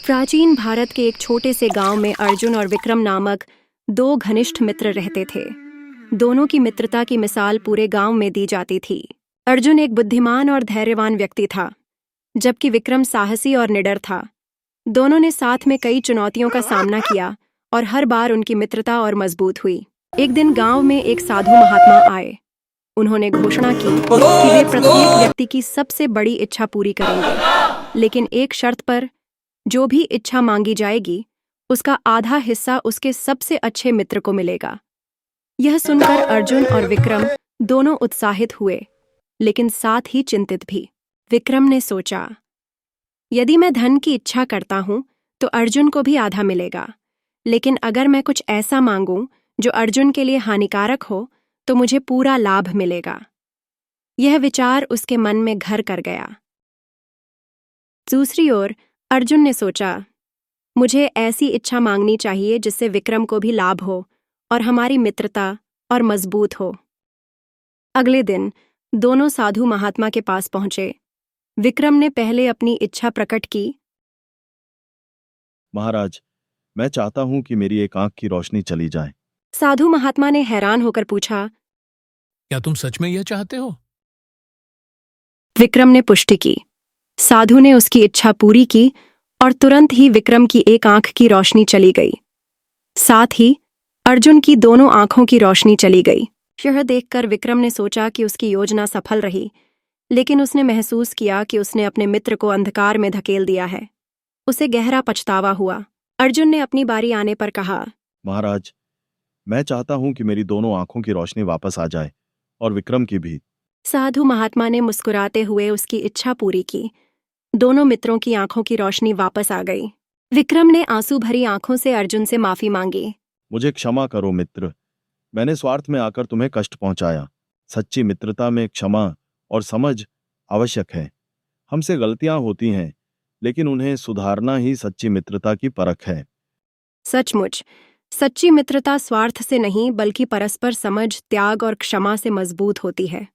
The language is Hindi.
प्राचीन भारत के एक छोटे से गांव में अर्जुन और विक्रम नामक दो घनिष्ठ मित्र रहते थे। दोनों की मित्रता की मिसाल पूरे गांव में दी जाती थी। अर्जुन एक बुद्धिमान और धैर्यवान व्यक्ति था, जबकि विक्रम साहसी और निडर था। दोनों ने साथ में कई चुनौतियों का सामना किया और हर बार उनकी मित्रता और मजबूत हुई। एक दिन गांव में एक साधु महात्मा आए। उन्होंने घोषणा की कि वे प्रत्येक व्यक्ति की सबसे बड़ी इच्छा पूरी करेंगे, लेकिन एक शर्त पर। जो भी इच्छा मांगी जाएगी, उसका आधा हिस्सा उसके सबसे अच्छे मित्र को मिलेगा। यह सुनकर अर्जुन और विक्रम दोनों उत्साहित हुए, लेकिन साथ ही चिंतित भी। विक्रम ने सोचा, यदि मैं धन की इच्छा करता हूं तो अर्जुन को भी आधा मिलेगा, लेकिन अगर मैं कुछ ऐसा मांगूं जो अर्जुन के लिए हानिकारक हो तो मुझे पूरा लाभ मिलेगा। यह विचार उसके मन में घर कर गया। दूसरी ओर अर्जुन ने सोचा, मुझे ऐसी इच्छा मांगनी चाहिए जिससे विक्रम को भी लाभ हो और हमारी मित्रता और मजबूत हो। अगले दिन दोनों साधु महात्मा के पास पहुंचे। विक्रम ने पहले अपनी इच्छा प्रकट की। महाराज, मैं चाहता हूं कि मेरी एक आंख की रोशनी चली जाए। साधु महात्मा ने हैरान होकर पूछा, क्या तुम सच में यह चाहते हो? विक्रम ने पुष्टि की। साधु ने उसकी इच्छा पूरी की और तुरंत ही विक्रम की एक आंख की रोशनी चली गई। साथ ही अर्जुन की दोनों आंखों की रोशनी चली गई। यह देखकर विक्रम ने सोचा कि उसकी योजना सफल रही, लेकिन उसने महसूस किया कि उसने अपने मित्र को अंधकार में धकेल दिया है। उसे गहरा पछतावा हुआ। अर्जुन ने अपनी बारी आने पर कहा, महाराज, मैं चाहता हूं कि मेरी दोनों आंखों की रोशनी वापस आ जाए और विक्रम की भी। साधु महात्मा ने मुस्कुराते हुए उसकी इच्छा पूरी की। दोनों मित्रों की आंखों की रोशनी वापस आ गई। विक्रम ने आंसू भरी आंखों से अर्जुन से माफी मांगी। मुझे क्षमा करो मित्र, मैंने स्वार्थ में आकर तुम्हें कष्ट पहुंचाया। सच्ची मित्रता में क्षमा और समझ आवश्यक है। हमसे गलतियां होती हैं, लेकिन उन्हें सुधारना ही सच्ची मित्रता की परख है। सचमुच, सच्ची मित्रता स्वार्थ से नहीं बल्कि परस्पर समझ, त्याग और क्षमा से मजबूत होती है।